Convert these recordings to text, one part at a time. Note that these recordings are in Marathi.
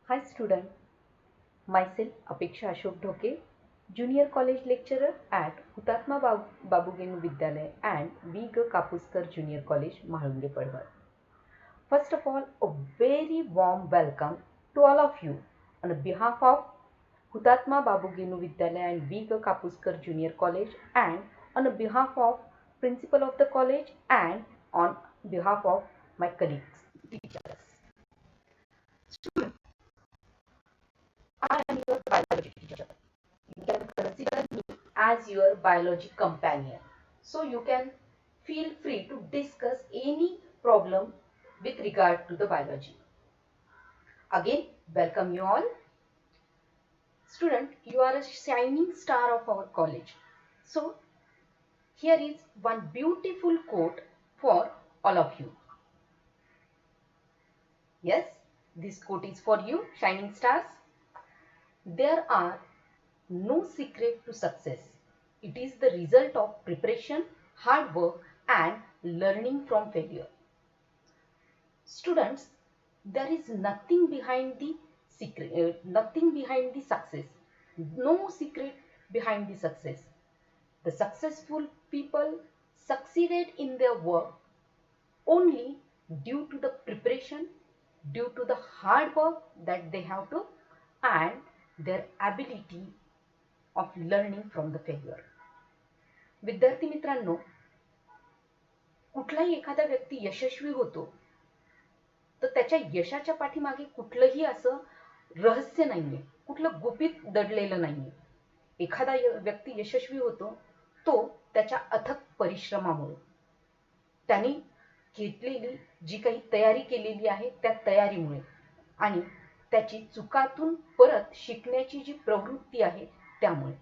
Hi student, myself Apeksha Ashok Dhoke, Junior College Lecturer at Hutatma Babugenu Vidyalaya and V. G. Kapuskar Junior College, Mahalunge Padwar. First of all, a very warm welcome to all of you on behalf of Hutatma Babugenu Vidyalaya and V. G. Kapuskar Junior College and on behalf of Principal of the college and on behalf of my colleagues, teachers. I am your biology teacher. You can consider me as your biology companion. So you can feel free to discuss any problem with regard to the biology. Again, welcome you all. Student, you are a shining star of our college. So here is one beautiful quote for all of you. Yes, this quote is for you, shining stars. There are no secret to success. It is the result of preparation, hard work, and learning from failure. Students, there is nothing behind the secret, nothing behind the success. No secret behind the success. The successful people succeeded in their work only due to the preparation, due to the hard work that they have to, and their ability of learning from the failure. विद्यार्थी मित्रांनो, कुठलाही एखादा व्यक्ती यशस्वी होतो तर त्याच्या यशाच्या पाठीमागे कुठलंही असं रहस्य नाहीये, कुठलं गुपित दडलेलं नाहीये. एखादा व्यक्ती यशस्वी होतो तो त्याच्या अथक परिश्रमामुळे, त्यांनी घेतलेली जी काही तयारी केलेली आहे त्या तयारीमुळे आणि त्याची चुकातून परत शिकण्याची जी प्रवृत्ती आहे त्यामुळे.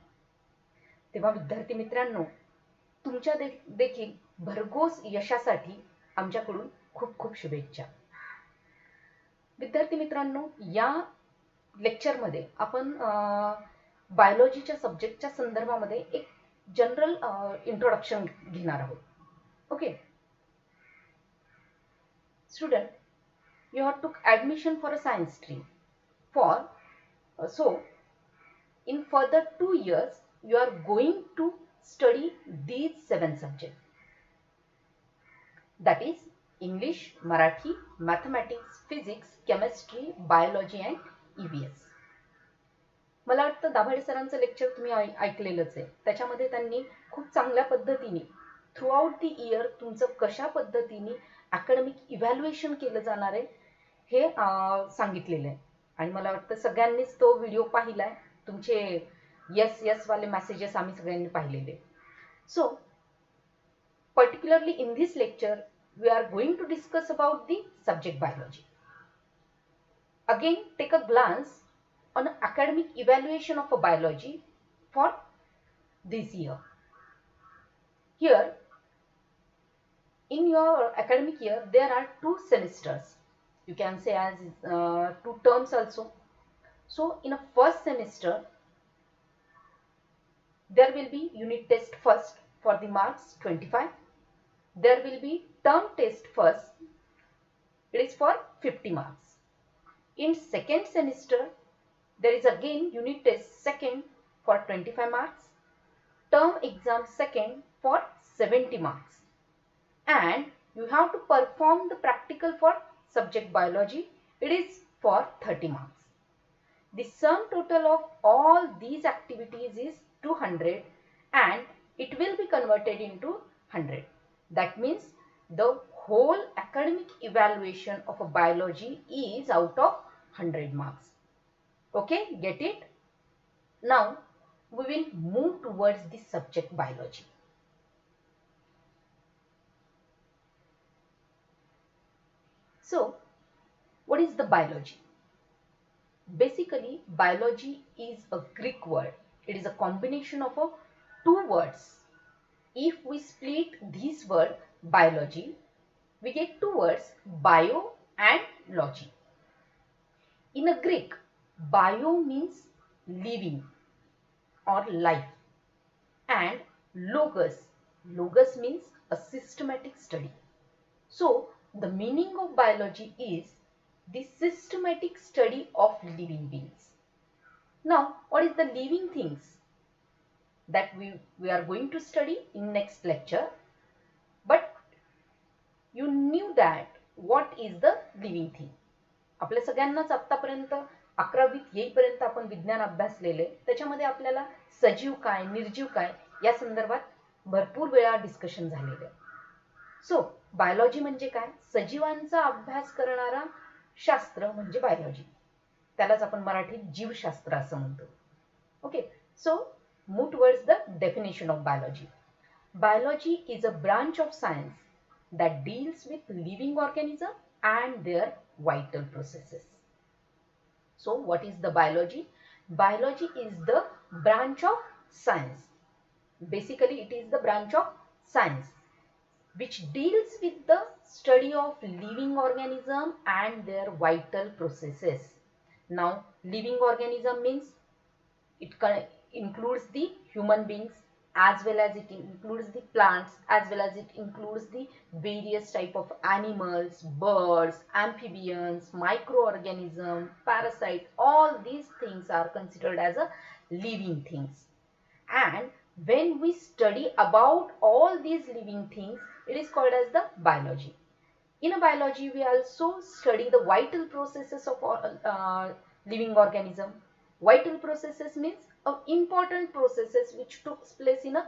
तेव्हा विद्यार्थी मित्रांनो, तुमच्या देखील भरघोस यशासाठी आमच्याकडून खूप खूप शुभेच्छा. विद्यार्थी मित्रांनो, या लेक्चरमध्ये आपण बायोलॉजीच्या सब्जेक्टच्या संदर्भामध्ये एक जनरल इंट्रोडक्शन घेणार आहोत. Okay student, you have took admission for a science stream so in further 2 years you are going to study these 7 subjects, that is English, Marathi, Mathematics, Physics, Chemistry, Biology and EVS. मला वाटतं दाभाडे सरांचं लेक्चर तुम्ही ऐकलेलंच आहे. त्याच्यामध्ये त्यांनी खूप चांगल्या पद्धतीने थ्रू आउट द इयर तुमचं कशा पद्धतीने अकॅडमिक इव्हॅल्युएशन केलं जाणार आहे हे सांगितलेलं आहे. आणि मला वाटतं सगळ्यांनीच तो व्हिडिओ पाहिलाय. तुमचे यस यस वाले मेसेजेस आम्ही सगळ्यांनी पाहिलेले. So particularly in this lecture we are going to discuss about the subject biology. Again, take a glance on academic evaluation of a biology for this year. Here in your academic year there are 2 semesters, you can say as 2 terms also. So in a first semester there will be unit test first for the marks 25. There will be term test first, it is for 50 marks. In second semester there is again unit test second for 25 marks, term exam second for 70 marks, and you have to perform the practical for subject biology, it is for 30 marks. The sum total of all these activities is 200 and it will be converted into 100. That means the whole academic evaluation of a biology is out of 100 marks. Okay, get it? Now we will move towards the subject biology. So what is the biology? Basically biology is a Greek word. It is a combination of 2 words. If we split this word biology, we get 2 words, bio and logy. In a Greek, bio means living or life, and logos means a systematic study. So the meaning of biology is the systematic study of living beings. Now, what is the living things that we are going to study in next lecture? But you knew that what is the living thing? आपल्या सगळ्यांनाच आतापर्यंत 11वीत येईपर्यंत आपण विज्ञान अभ्यासलेले, त्याच्यामध्ये आपल्याला सजीव काय, निर्जीव काय या संदर्भात भरपूर वेळा डिस्कशन झालेले. सो बायोलॉजी म्हणजे काय? सजीवांचा अभ्यास करणारा शास्त्र म्हणजे बायोलॉजी. त्यालाच आपण मराठीत जीवशास्त्र असं म्हणतो. Okay, so move towards the definition of biology. Biology is a branch of science that deals with living organisms and their vital processes. So, what is the biology? Biology is the branch of science. Basically, it is the branch of science which deals with the study of living organism and their vital processes. Now, living organism means it includes the human beings, as well as it includes the plants, as well as it includes the various type of animals, birds, amphibians, microorganisms, parasites. All these things are considered as a living things. And when we study about all these living things, it is called as the biology. In a biology, we also study the vital processes of living organism. Vital processes means important processes which took place in a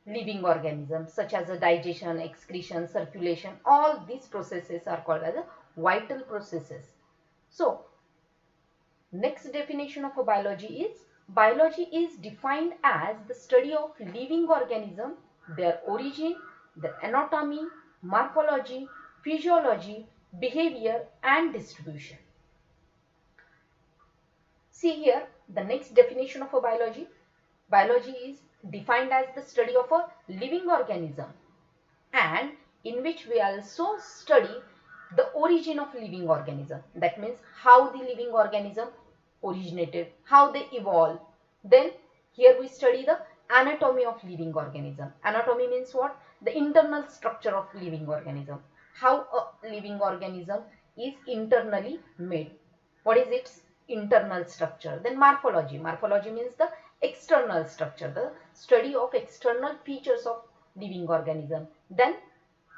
living organism, such as a digestion, excretion, circulation. All these processes are called as a vital processes. So, next definition of a biology is defined as the study of living organism, their origin, their anatomy, morphology, physiology, behavior and distribution. See here the next definition of a biology. Biology is defined as the study of a living organism, and in which we also study the origin of living organism. That means how the living organism originated, how they evolved. Then here we study the anatomy of living organism. Anatomy means what? The internal structure of living organism. How a living organism is internally made. What is its internal structure? Then morphology. Morphology means the external structure, the study of external features of living organism. Then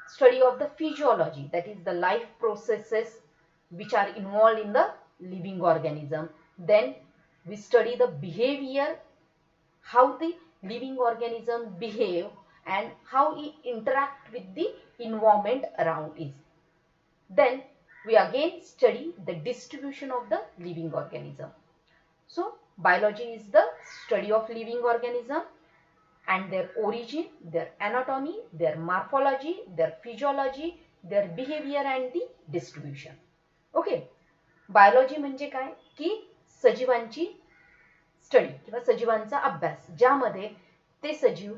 study of the physiology, that is the life processes which are involved in the living organism. Then we study the behavior, how the living organism behave and how it interact with the environment around it. Then we again study the distribution of the living organism. So biology is the study of living organism and their origin, their anatomy, their morphology, their physiology, their behavior and the distribution. Okay, biology म्हणजे काय की सजीवांची स्टडी किंवा सजीवांचा अभ्यास, ज्यामध्ये ते सजीव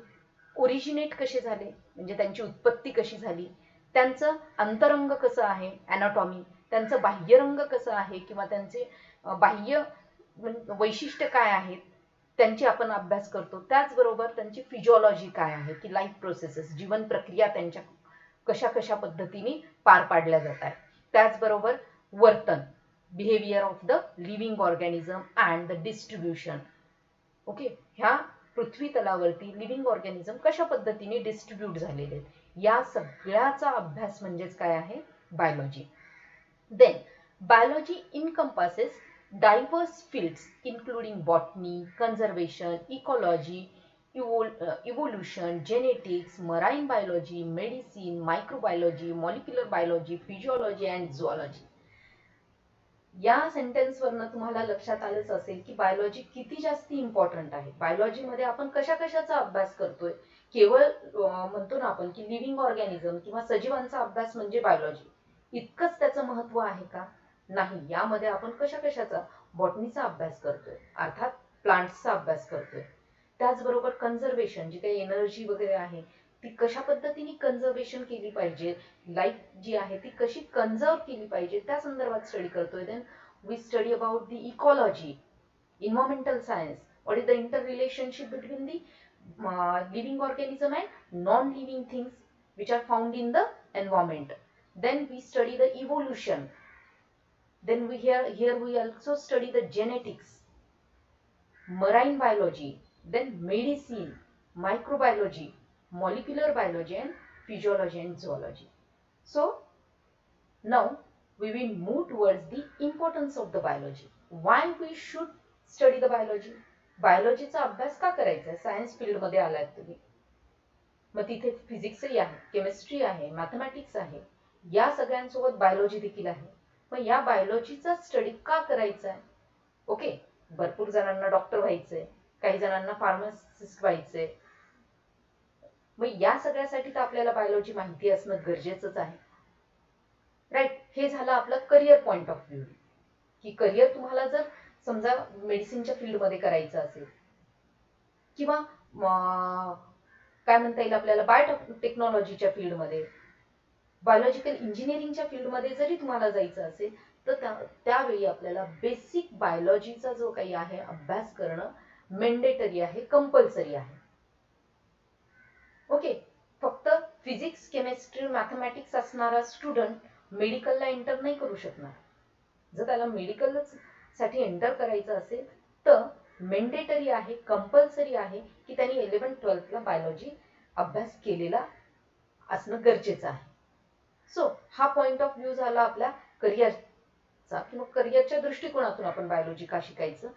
ओरिजिनेट कसे झाले म्हणजे त्यांची उत्पत्ती कशी झाली, त्यांचं अंतरंग कसं आहे अॅनाटॉमी, त्यांचं बाह्यरंग कसं आहे किंवा त्यांचे बाह्य वैशिष्ट्य काय आहेत त्यांची आपण अभ्यास करतो. त्याचबरोबर त्यांची फिजिओलॉजी काय आहे की लाईफ प्रोसेसेस, जीवन प्रक्रिया त्यांच्या कशा कशा पद्धतीने पार पाडल्या जातात. त्याचबरोबर वर्तन, behaviour of the living organism and the distribution. Okay, ह्या पृथ्वी तलावरती लिव्हिंग ऑर्गॅनिझम कशा पद्धतीने डिस्ट्रीब्यूट झालेले आहेत या सगळ्याचा अभ्यास म्हणजेच काय आहे biology. Then biology encompasses diverse fields including botany, conservation, ecology, evolution, genetics, marine biology, medicine, microbiology, molecular biology, physiology and zoology. या सेंटेन्स वरनं तुम्हाला लक्षात आलंच असेल की बायोलॉजी किती जास्त इम्पॉर्टंट आहे. बायोलॉजी मध्ये आपण कशा कशाचा अभ्यास करतोय. केवळ म्हणतो ना आपण की लिव्हिंग ऑर्गॅनिझम किंवा सजीवांचा अभ्यास म्हणजे बायोलॉजी, इतकंच त्याचं महत्व आहे का? नाही. यामध्ये आपण कशा कशाचा बॉटनीचा अभ्यास करतोय, अर्थात प्लांट्सचा अभ्यास करतोय. त्याचबरोबर कन्झर्वेशन, जी काही एनर्जी वगैरे आहे ती कशा पद्धतीने कन्झर्वेशन केली पाहिजे, लाईफ जी आहे ती कशी कन्झर्व केली पाहिजे त्या संदर्भात स्टडी करतोय. Then we study about the ecology, environmental science, what is the interrelationship between the living organism and non-living things which are found in the environment. Then we study the evolution, Then here we also study the genetics, marine biology, then medicine, microbiology, molecular biology, and physiology and zoology. So now we will move towards the importance of the biology. Why we should study the biology? बायोलॉजीचा अभ्यास का करायचा आहे? सायन्स फील्डमध्ये आलात तुम्ही, मग तिथे फिजिक्सही आहे, केमिस्ट्री आहे, मॅथमॅटिक्स आहे, या सगळ्यांसोबत बायोलॉजी देखील आहे. मग या बायोलॉजीचा स्टडी का करायचा आहे? ओके, भरपूर जणांना डॉक्टर व्हायचंय, काही जणांना फार्मासिस्ट व्हायचंय. मग या सगळ्यासाठी तर आपल्याला बायोलॉजी माहिती असणं गरजेचंच आहे. राईट, हे झालं आपलं करिअर पॉइंट ऑफ व्ह्यू, की करिअर तुम्हाला जर समजा मेडिसिनच्या फील्डमध्ये करायचं असेल किंवा काय म्हणता येईल आपल्याला बायोटेक्नॉलॉजीच्या फील्डमध्ये, बायोलॉजिकल इंजिनिअरिंगच्या फील्डमध्ये जरी तुम्हाला जायचं असेल तर त्यावेळी आपल्याला बेसिक बायोलॉजीचा जो काही आहे अभ्यास करणं मेंडेटरी आहे, कंपल्सरी आहे. ओके, फक्त फिजिक्स, केमिस्ट्री, मॅथमॅटिक्स असणारा स्टुडंट मेडिकलला एंटर नाही करू शकणार. जर त्याला मेडिकल साठी एंटर करायचं असेल तर मेंडेटरी आहे, कंपल्सरी आहे की त्यांनी 11th-12th ला बायोलॉजी अभ्यास केलेला असणं गरजेचं आहे. सो हा पॉइंट ऑफ व्ह्यू झाला आपल्या करिअरचा, किंवा करिअरच्या दृष्टिकोनातून आपण बायोलॉजी का शिकायचं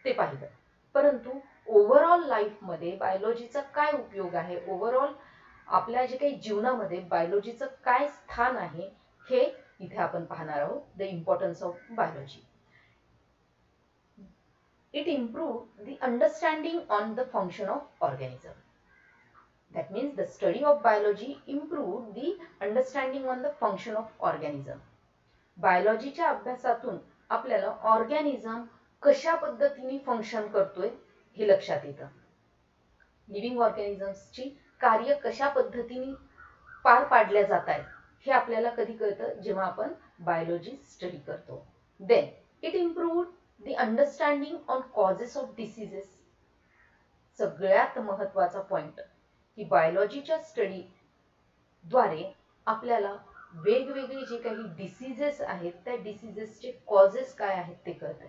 ते पाहिलं. परंतु ओव्हरऑल लाईफमध्ये बायोलॉजीचा काय उपयोग आहे, ओव्हरऑल आपल्या जे काही जीवनामध्ये बायोलॉजीचं काय स्थान आहे, हे इथे आपण पाहणार आहोत. The importance of biology. It improved the understanding on the function of organism. That means the study of biology improved the understanding on the function of organism. बायोलॉजीच्या अभ्यासातून आपल्याला ऑर्गॅनिझम कशा पद्धतीने फंक्शन करतोय हे लक्षात येतं. लिव्हिंग ऑर्गॅनिझम्सची कार्य कशा पद्धतीने पार पाडल्या जात आहेत हे आपल्याला कधी कळतं जेव्हा आपण बायोलॉजी स्टडी करतो. Then it improved the understanding on causes of diseases. सगळ्यात महत्वाचा पॉइंट की बायोलॉजीच्या स्टडी द्वारे आपल्याला वेगवेगळे जे काही डिसीजेस आहेत त्या डिसीजेसचे कॉजेस काय आहेत ते कळतंय.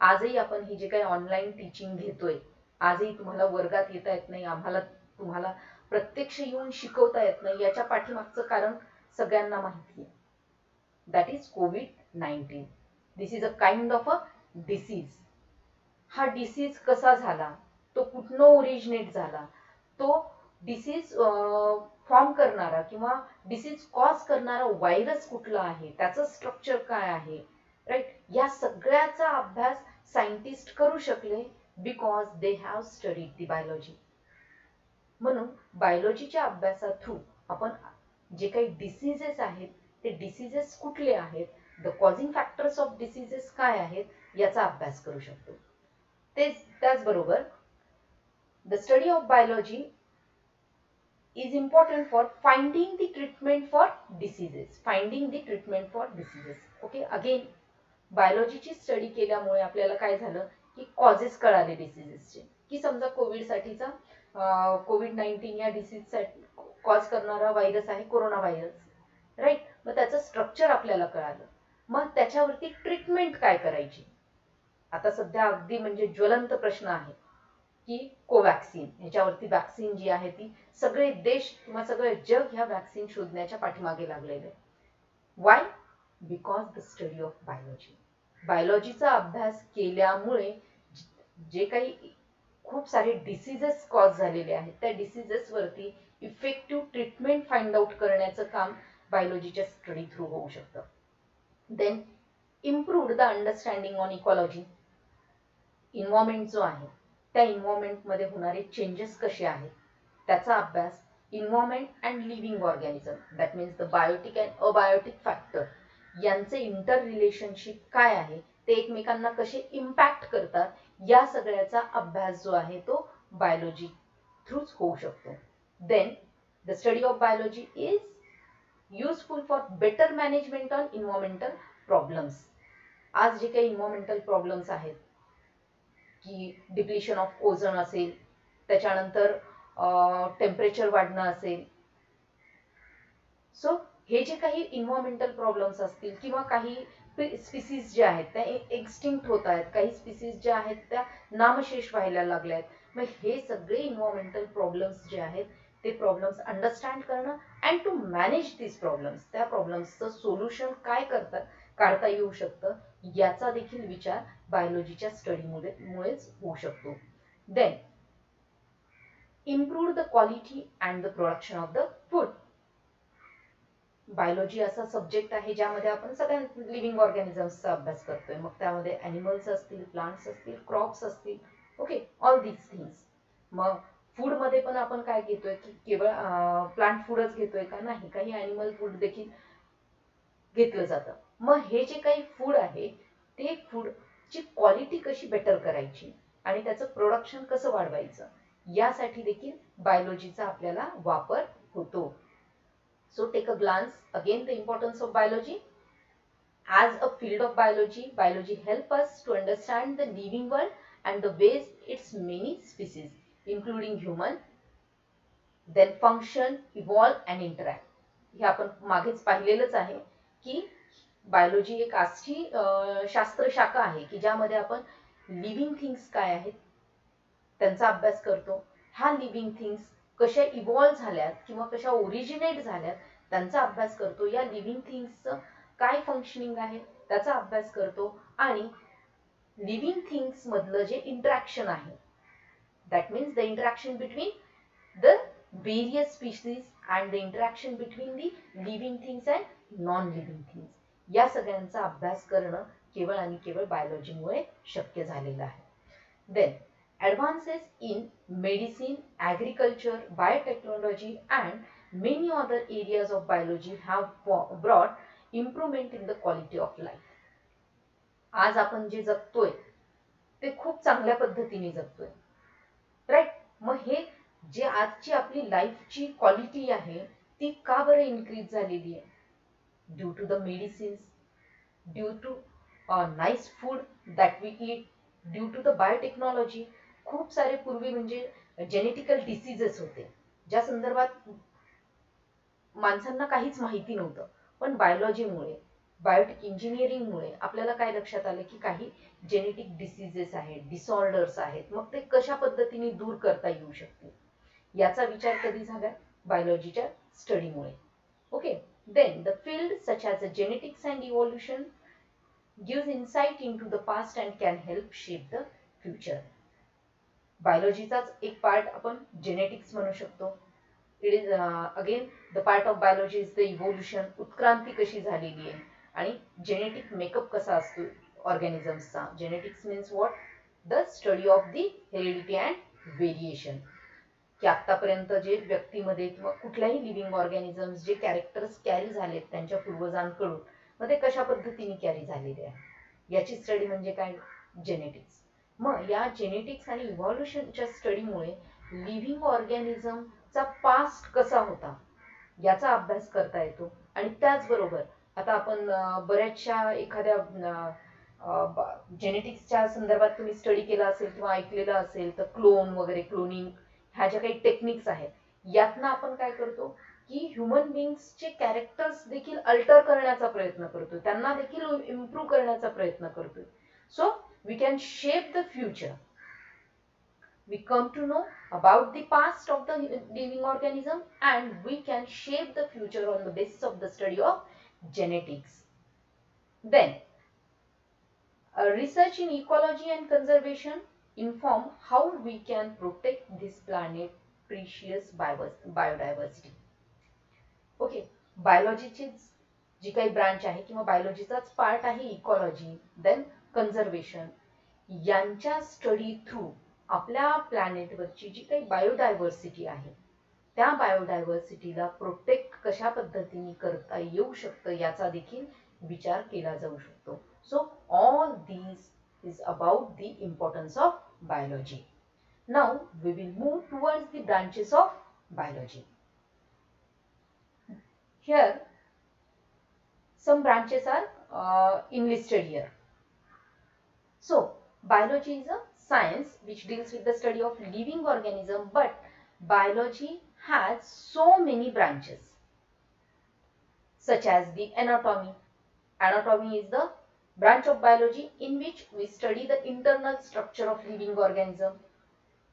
आजही आपण ही जे काही ऑनलाईन टीचिंग घेतोय, आजही तुम्हाला वर्गात येता येत नाही, आम्हाला तुम्हाला प्रत्यक्ष येऊन शिकवता येत नाही, याच्या पाठीमागचं कारण सगळ्यांना माहिती आहे. That is covid. This is a kind of a disease. हा डिसीज कसा झाला, तो कुठनं ओरिजिनेट झाला, तो डिसीज फॉर्म करणारा किंवा डिसीज कॉज करणारा व्हायरस कुठला आहे, त्याचं स्ट्रक्चर काय आहे, राईट, या सगळ्याचा अभ्यास सायंटिस्ट करू शकले because they have studied the biology. म्हणून बायोलॉजीच्या अभ्यासा थ्रू आपण जे काही डिसीजेस आहेत ते डिसीजेस कुठले आहेत, the causing factors of diseases काय आहेत याचा अभ्यास करू शकतो. त्याचबरोबर the study of biology is important for finding the treatment for diseases. Finding the treatment for diseases. Okay, again बायोलॉजीची स्टडी केल्यामुळे आपल्याला काय झालं की कॉजेस कळाले डिसीजेसचे, की समजा कोविडसाठीचा कोविड-19 या डिसीजसाठी कॉज करणारा व्हायरस आहे कोरोना व्हायरस, राईट. मग त्याचं स्ट्रक्चर आपल्याला कळालं, मग त्याच्यावरती ट्रीटमेंट काय करायची. आता सध्या अगदी म्हणजे ज्वलंत प्रश्न आहे की कोवॅक्सिन, ह्याच्यावरती वॅक्सिन जी आहे ती सगळे देश किंवा सगळे जग ह्या वॅक्सिन शोधण्याच्या पाठीमागे लागलेले. Why? Because the study of biology. बायोलॉजीचा अभ्यास केल्यामुळे जे काही खूप सारे डिसीजेस कॉज झालेले आहेत त्या डिसीजेस वरती इफेक्टिव्ह ट्रीटमेंट फाइंड आउट करण्याचं काम बायोलॉजीच्या स्टडी थ्रू होऊ शकतं. Then improved the understanding on ecology. Environment जो आहे त्या इन्व्हायरमेंटमध्ये होणारे चेंजेस कसे आहेत त्याचा अभ्यास. Environment and living organism, that means the biotic and abiotic factor यांचे इंटर रिलेशनशिप काय आहे, ते एकमेकांना कसे इम्पॅक्ट करतात, या सगळ्याचा अभ्यास जो आहे तो बायोलॉजी थ्रूच होऊ शकतो. Then the study of biology is useful for better management on environmental problems. आज जे काही इन्व्हायरमेंटल प्रॉब्लेम्स आहेत की डिप्लिशन ऑफ ओझोन असेल, त्याच्यानंतर टेम्परेचर वाढणं असेल, सो हे जे काही इन्व्हायरमेंटल प्रॉब्लेम्स असतील किंवा काही स्पीसीज ज्या आहेत त्या एक्सटिंक्ट होत आहेत, काही स्पीसीज ज्या आहेत त्या नामशेष व्हायला लागल्या आहेत. मग हे सगळे इन्व्हायरमेंटल प्रॉब्लेम्स जे आहेत ते प्रॉब्लेम्स अंडरस्टँड करणं and to manage this problems, त्या प्रॉब्लेम्सचं सोल्युशन काय काढता येऊ शकतं याचा देखील विचार बायोलॉजीच्या स्टडीमुळेच होऊ शकतो. देन improve the quality and the production of the food. Biology असा सब्जेक्ट आहे ज्यामध्ये आपण सगळ्या लिव्हिंग ऑर्गॅनिझम्सचा अभ्यास करतोय. मग त्यामध्ये ॲनिमल्स असतील, प्लांट्स असतील, क्रॉप्स असतील, ओके, ऑल दीज थिंग्स. मग फूडमध्ये पण आपण काय घेतोय की केवळ प्लांट फूडच घेतोय का? नाही, काही ॲनिमल फूड देखील घेतलं जातं. मग हे जे काही फूड आहे ते फूडची क्वालिटी कशी बेटर करायची आणि त्याचं प्रोडक्शन कसं वाढवायचं यासाठी देखील बायोलॉजीचा आपल्याला वापर होतो. So take a glance again the importance of biology. As a field of biology, biology help us to understand the living world and the ways its many species, including human, then function, evolve and interact. हे आपण मागेच पाहिलेलंच आहे की बायोलॉजी एक अशी शास्त्र शाखा आहे की ज्यामध्ये आपण लिव्हिंग थिंग्स काय आहेत त्यांचा अभ्यास करतो. ह्या लिव्हिंग थिंग्स कशा इव्हॉल्व्ह झाल्यात किंवा कशा ओरिजिनेट झाल्यात त्यांचा अभ्यास करतो. या लिव्हिंग थिंग्सचं काय फंक्शनिंग आहे त्याचा अभ्यास करतो आणि लिव्हिंग थिंग्स मधलं जे इंटरॅक्शन आहे, that means the interaction between the various species and the interaction between the living things and non-living things, या सगळ्यांचा अभ्यास करणं केवळ आणि केवळ बायोलॉजीमुळे शक्य झालेलं आहे. Then advances in medicine, agriculture, biotechnology and many other areas of biology have brought improvement in the quality of life. आज आपण जे जगतोय ते खूप चांगल्या पद्धतीने जगतोय, राईट? मग हे जे आजची आपली लाईफची क्वालिटी आहे ती का बरं इन्क्रीज झालेली आहे? Due to the medicines, due to nice food that we eat, due to the biotechnology. खूप सारे पूर्वी म्हणजे जेनेटिकल डिसीजेस होते ज्या संदर्भात माणसांना काहीच माहिती नव्हतं, पण बायोलॉजीमुळे, बायोटिक इंजिनिअरिंगमुळे आपल्याला काय लक्षात आलं की काही जेनेटिक डिसीजेस आहेत, डिसऑर्डर्स आहेत, मग ते कशा पद्धतीने दूर करता येऊ शकतील याचा विचार कधी झाला? बायोलॉजीच्या स्टडीमुळे. Okay, then the field such as a genetics and evolution gives insight into the past and can help shape the future. बायोलॉजीचाच एक पार्ट आपण जेनेटिक्स म्हणू शकतो. It is again the part of biology is the evolution, उत्क्रांती कशी झालेली आहे आणि जेनेटिक मेकअप कसा असतो ऑर्गॅनिझम्सचा. Genetics means what? The study of the heredity and variation, की आतापर्यंत जे व्यक्तीमध्ये किंवा कुठल्याही लिव्हिंग ऑर्गॅनिझम्स जे कॅरेक्टर्स कॅरी झालेत त्यांच्या पूर्वजांकडून, मग ते कशा पद्धतीने कॅरी झालेले आहे याची स्टडी म्हणजे काय? जेनेटिक्स. मग या जेनेटिक्स आणि इव्हॉल्युशनच्या स्टडीमुळे लिव्हिंग ऑर्गॅनिझमचा पास्ट कसा होता याचा अभ्यास करता येतो. आणि त्याचबरोबर आता आपण बऱ्याचशा एखाद्या जेनेटिक्सच्या संदर्भात तुम्ही स्टडी केला असेल किंवा ऐकलेलं असेल तर क्लोन वगैरे, क्लोनिंग ह्या ज्या काही टेक्निक्स आहेत यातनं आपण काय करतो की ह्युमन बीइंग्सचे कॅरेक्टर्स देखील अल्टर करण्याचा प्रयत्न करतो, त्यांना देखील इम्प्रूव्ह करण्याचा प्रयत्न करतोय. So we can shape the future. We come to know about the past of the living organism and we can shape the future on the basis of the study of genetics. Then research in ecology and conservation inform how we can protect this planet precious biodiversity. Okay, बायोलॉजीची जी काही ब्रांच आहे किंवा बायोलॉजीचाच पार्ट आहे इकॉलॉजी, देन कन्झर्वेशन, यांच्या स्टडी थ्रू आपल्या प्लॅनेटवरची जी काही बायोडायव्हर्सिटी आहे त्या बायोडायव्हर्सिटीला प्रोटेक्ट कशा पद्धतीने करता येऊ शकतं याचा देखील विचार केला जाऊ शकतो. So all these is about the importance of biology. Now we will move towards the branches of biology. Here some branches are enlisted here. So biology is a science which deals with the study of living organism, but biology has so many branches such as the anatomy. Anatomy is the branch of biology in which we study the internal structure of living organism.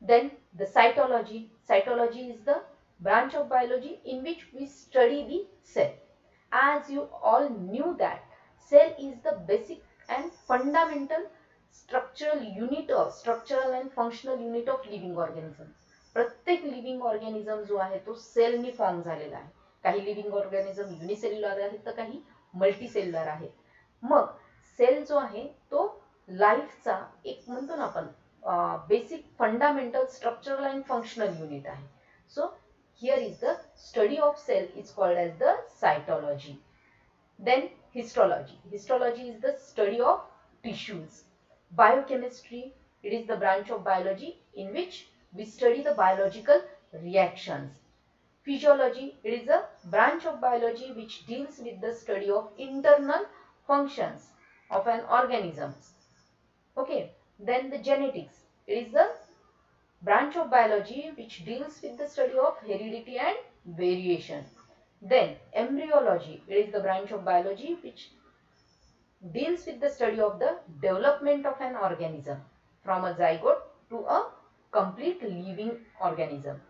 Then the cytology. Cytology is the branch of biology in which we study the cell. As you all knew that cell is the basic and fundamental structural and functional unit of living organism. प्रत्येक लिव्हिंग ऑर्गॅनिझम जो आहे तो सेलनी फॉर्म झालेला आहे. काही लिव्हिंग ऑर्गॅनिझम युनिसेल्युलर आहेत तर काही मल्टीसेल्युलर आहेत. मग सेल जो आहे तो लाईफचा एक म्हणतो ना आपण basic fundamental structural and functional unit आहे. So here is the study of cell is called as the cytology. Then histology. Histology is the study of tissues. Biochemistry, it is the branch of biology in which we study the biological reactions. Physiology, it is a branch of biology which deals with the study of internal functions of an organism. Okay, then the genetics, it is the branch of biology which deals with the study of heredity and variation. Then embryology, it is the branch of biology which deals with the study of the development of an organism from a zygote to a complete living organism.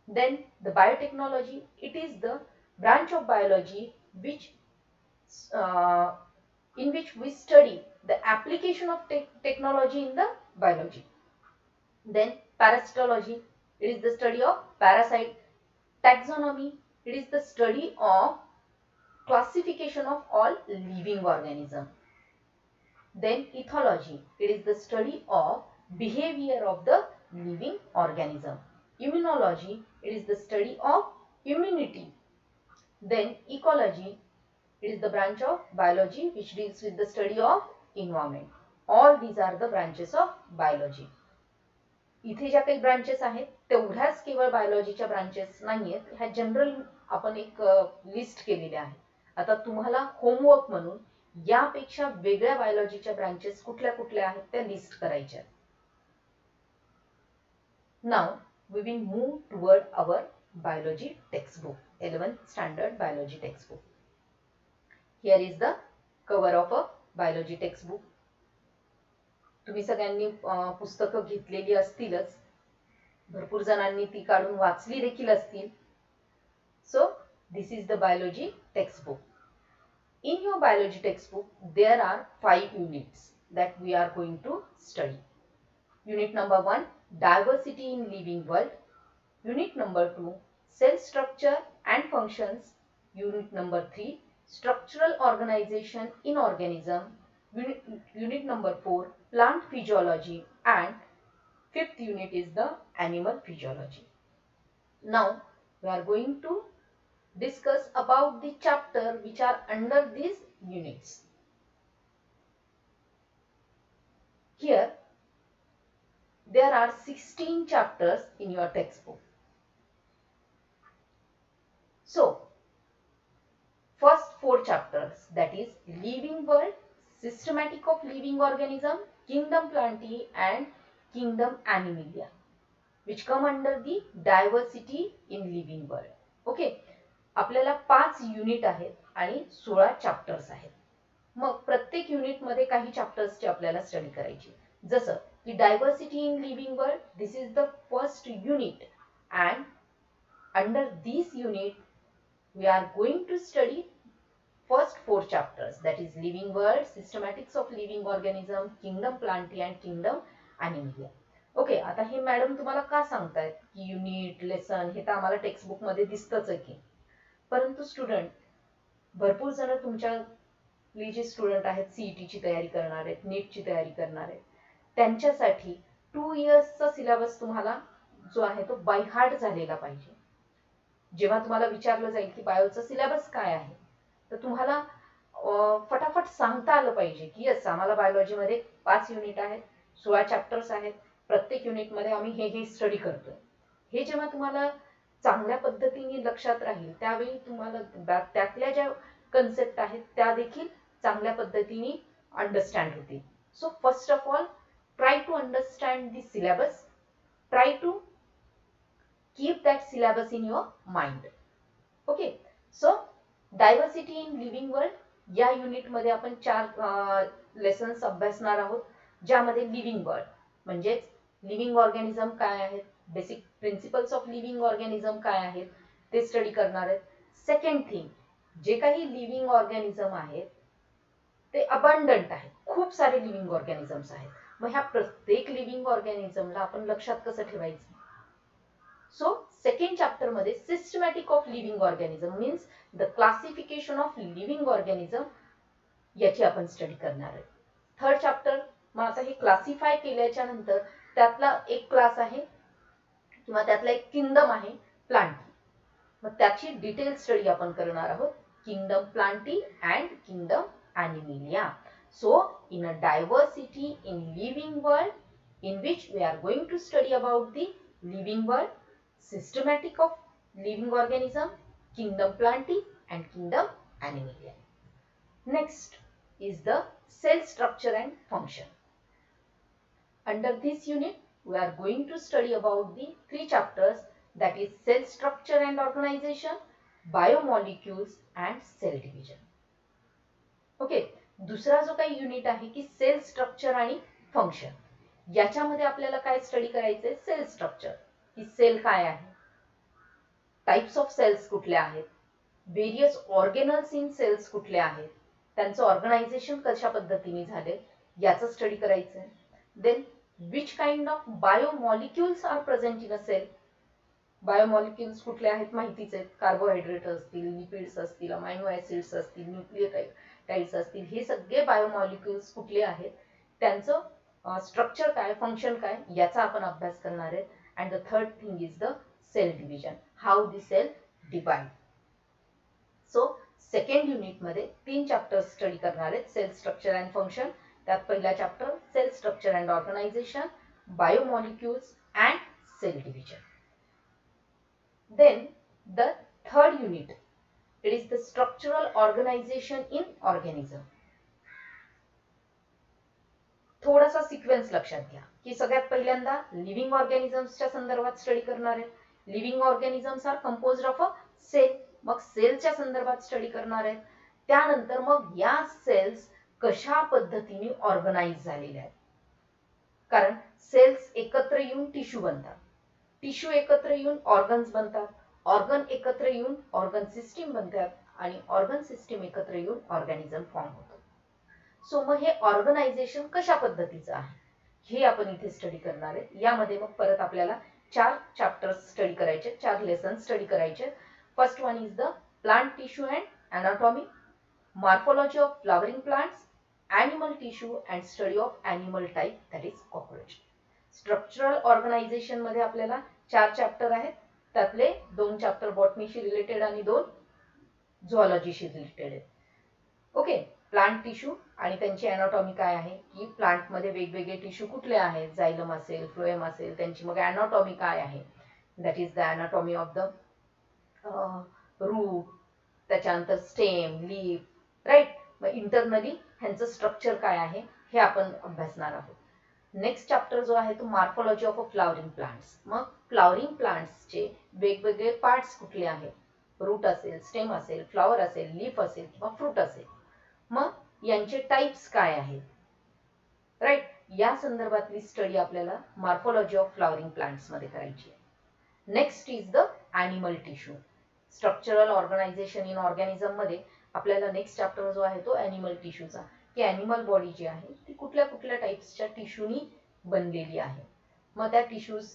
Then the biotechnology, it is the branch of biology which in which we study the application of technology in the biology. Then parasitology, it is the study of parasite. Taxonomy, it is the study of classification of all living organisms. Then ethology, it is the study of behavior of the living organism. Immunology, it is the study of immunity. Then ecology, it is the branch of biology which deals with the study of environment. All these are the branches of biology. इथे ज्या काही ब्रांचेस आहेत तेवढ्याच केवळ बायोलॉजीच्या ब्रांचेस नाहीयेत. ह्या जनरल आपण एक लिस्ट केलेल्या आहे. आता तुम्हाला होमवर्क म्हणून यापेक्षा वेगळ्या बायोलॉजीच्या ब्रांचेस कुठल्या कुठल्या आहेत त्या लिस्ट करायच्या. Now we will move toward our biology textbook, 11th standard biology textbook. Here is the cover of a biology textbook. तुम्ही सगळ्यांनी पुस्तकं घेतलेली असतीलच, भरपूर जणांनी ती काढून वाचली देखील असतील. So this is the biology textbook. In your biology textbook, there are 5 units that we are going to study. Unit number 1, diversity in living world. Unit number 2, cell structure and functions. Unit number 3, structural organization in organism. Unit number 4, plant physiology, and 5th unit is the animal physiology. Now we are going to discuss about the chapter which are under these units. Here there are 16 chapters in your textbook. So first 4 chapters, that is living world, systematic of living organism, kingdom Plantae and kingdom Animalia, which come under the diversity in living world. Okay, आपल्याला 5 युनिट आहेत आणि 16 चॅप्टर्स आहेत. मग प्रत्येक युनिट मध्ये काही चॅप्टर्सची आपल्याला स्टडी करायची. जसं की diversity in living world, this is the first unit, and under this unit we are going to study first 4 chapters, that is living world, systematics of living organism, kingdom Plantae and kingdom Animalia. Okay, आता हे मॅडम तुम्हाला का सांगतायत की युनिट लेसन हे तर आम्हाला टेक्स्टबुक मध्ये दिसतच आहे की, परंतु स्टुडंट भरपूर जण तुमच्यातले जे स्टुडंट आहेत सीईटीची तयारी करणार आहेत, नीटची तयारी करणार आहेत, त्यांच्यासाठी 2 इयर्सचा सिलेबस तुम्हाला जो आहे तो बाय हार्ट झालेला पाहिजे. जेव्हा तुम्हाला विचारलं जाईल की बायोचा सिलेबस काय आहे तर तुम्हाला फटाफट सांगता आलं पाहिजे की यस आम्हाला बायोलॉजीमध्ये 5 युनिट आहेत, 16 चॅप्टर्स आहेत, प्रत्येक युनिटमध्ये आम्ही हे स्टडी करतोय. हे जेव्हा तुम्हाला चांगल्या पद्धतीने लक्षात राहील त्यावेळी तुम्हाला त्यातल्या ज्या कन्सेप्ट आहेत त्या देखील चांगल्या पद्धतीने अंडरस्टँड होतील. So first of all try to understand the syllabus, try to keep that syllabus in your mind. Okay, so diversity in living world या युनिट मध्ये आपण 4 लेसन्स अभ्यासणार आहोत, ज्यामध्ये लिव्हिंग वर्ल्ड म्हणजेच लिव्हिंग ऑर्गॅनिझम काय आहेत, basic principles of living organism काय आहेत ते स्टडी करणार आहेत. सेकंड थिंग, जे काही लिव्हिंग ऑर्गॅनिझम आहेत ते अबंडंट आहेत, खूप सारे लिव्हिंग ऑर्गॅनिझम्स आहेत. मग ह्या प्रत्येक लिव्हिंग ऑर्गॅनिझमला आपण लक्षात कसं ठेवायचं. सो सेकंड चॅप्टर मध्ये systematic of living organism means the classification of living organism याची आपण स्टडी करणार आहे. थर्ड चॅप्टर मग आता हे क्लासिफाय केल्याच्या नंतर त्यातला एक क्लास आहे किंवा त्यातला एक किंगडम आहे प्लांटी. मग त्याची डिटेल स्टडी आपण करणार आहोत, kingdom Plantae and kingdom Animalia. So in a diversity in living world in which we are going to study about the living world, systematic of living organism, kingdom plantae and kingdom animalia. Next is the cell structure and function. Under this unit we are going to study about the three chapters, that is cell structure and organization, biomolecules and cell division. Okay, दुसरा जो काही युनिट आहे की सेल स्ट्रक्चर आणि फंक्शन, याच्यामध्ये आपल्याला काय स्टडी करायचंय, सेल स्ट्रक्चर की सेल काय आहे, टाइप्स ऑफ सेल्स कुठले आहेत, वेरियस ऑर्गेनल्स इन सेल्स कुठले आहेत, त्यांचं ऑर्गनायझेशन कशा पद्धतीने झाले याचं स्टडी करायचंय. Then which kind of biomolecules are present in a cell. Biomolecules कुठले आहेत माहितीच आहेत, कार्बोहायड्रेट असतील, लिपिड्स असतील, अमायनो ऍसिड्स असतील, न्यूक्लियोटाइड्स असतील, हे सगळे बायोमॉलिक्युल्स कुठले आहेत, त्यांचं स्ट्रक्चर काय, फंक्शन काय याचा आपण अभ्यास करणार आहे. And the third thing is the cell division, how the cell divide. So second unit मध्ये 3 चॅप्टर्स स्टडी करणार आहेत, सेल स्ट्रक्चर अँड फंक्शन. त्यात पहिला chapter cell structure and organization, biomolecules and cell division. Then the third unit, it is the structural organization in organism. थोडासा सिक्वेन्स लक्षात घ्या की सगळ्यात पहिल्यांदा लिव्हिंग ऑर्गॅनिझम्सच्या संदर्भात स्टडी करणार आहे. Living organisms are composed of a cell, मग सेलच्या संदर्भात स्टडी करणार आहे. त्यानंतर मग या सेल्स कशा पद्धतीने ऑर्गनाइज झालेल्या आहेत, कारण सेल्स एकत्र येऊन टिश्यू बनतात, टिश्यू एकत्र येऊन ऑर्गन्स बनतात, ऑर्गन एकत्र येऊन ऑर्गन सिस्टीम बनतात आणि ऑर्गन सिस्टीम एकत्र येऊन ऑर्गॅनिझम फॉर्म होतो. सो मग हे ऑर्गनायझेशन कशा पद्धतीचं आहे हे आपण इथे स्टडी करणार आहे. यामध्ये मग परत आपल्याला 4 चॅप्टर्स स्टडी करायचे, 4 लेसन स्टडी करायचे. First one is the plant tissue and anatomy, morphology of flowering plants, animal tissue and study of animal type, that is cockroach. Structural organization मध्ये आपल्याला 4 चॅप्टर आहेत, त्यातले 2 चॅप्टर बॉटनीशी रिलेटेड आणि 2 झुऑलॉजीशी रिलेटेड आहेत. ओके, प्लांट टिश्यू आणि त्यांची अनाटॉमी काय आहे की प्लांट मध्ये वेगवेगळे टिश्यू कुठले आहेत, जायलम असेल, फ्लोएम असेल, त्यांची मग अनाटॉमी काय आहे, that is the anatomy of the root, त्याच्यानंतर स्टेम, लीफ, राईट. मग इंटरनली ह्यांचं स्ट्रक्चर काय आहे हे आपण अभ्यासणार आहोत. नेक्स्ट चॅप्टर जो आहे तो morphology of a flowering plants. मग फ्लॉवरिंग प्लांट्सचे वेगवेगळे पार्ट्स कुठले आहेत, रूट असेल, स्टेम असेल, फ्लॉवर असेल, लीफ असेल किंवा फ्रूट असेल, मग यांचे टाइप्स काय आहेत, राईट. या संदर्भातली स्टडी आपल्याला मॉर्फोलॉजी ऑफ फ्लॉवरिंग प्लांट्स मध्ये करायची आहे. Next is the animal tissue. Structural organization in organism मध्ये आपल्याला नेक्स्ट चॅप्टर जो आहे तो ॲनिमल टिश्यूचा, की ॲनिमल बॉडी जी आहे ती कुठल्या कुठल्या टाइप्सच्या टिश्यूनी बनलेली आहे. मग त्या टिश्यूज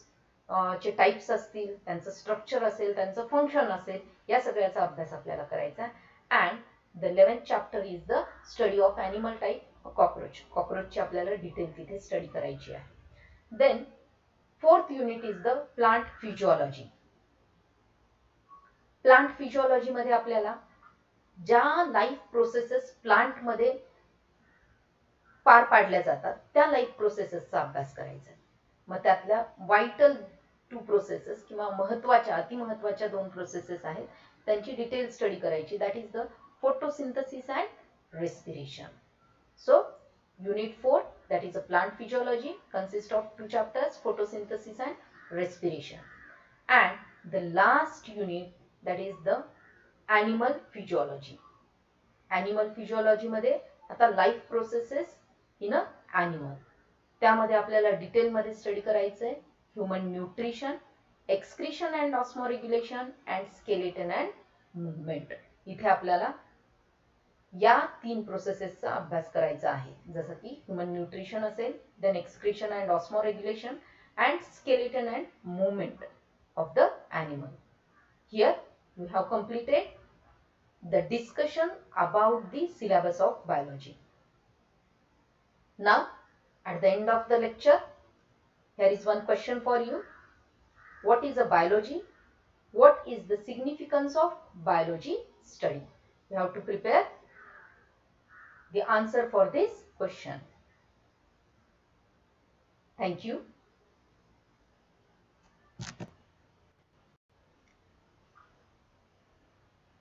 चे टाइप्स असतील, त्यांचं स्ट्रक्चर असेल, त्यांचं फंक्शन असेल, या सगळ्याचा अभ्यास आपल्याला करायचा आहे. And the 11th chapter is the study of animal type cockroach. कॉकरोचची आपल्याला डिटेल तिथे स्टडी करायची आहे. Then 4th unit is the plant physiology. Plant physiology मध्ये आपल्याला ज्या लाईफ प्रोसेसेस प्लांट मध्ये पार पाडल्या जातात त्या लाईफ प्रोसेसेसचा अभ्यास करायचा आहे. मग त्यातल्या वायटल 2 प्रोसेसेस किंवा महत्वाच्या, अतिमहत्वाच्या 2 प्रोसेसेस आहेत, त्यांची डिटेल स्टडी करायची, that is the photosynthesis and respiration. So unit 4, that is a plant physiology, consists of 2 chapters, photosynthesis and respiration. And the last unit, that is the animal physiology. Animal physiology मध्ये आता life processes in a animal. त्यामध्ये आपल्याला डिटेलमध्ये स्टडी करायचं आहे human nutrition, excretion and osmoregulation and skeleton and movement. इथे आपल्याला या 3 प्रोसेसेसचा अभ्यास करायचा आहे. जसं की ह्युमन न्यूट्रिशन असेल, then excretion and osmoregulation and skeleton and movement of the animal. Here we have completed the discussion about the syllabus of biology. Now at the end of the lecture, here is one question for you. What is a biology? What is the significance of biology study? You have to prepare the answer for this question. Thank you.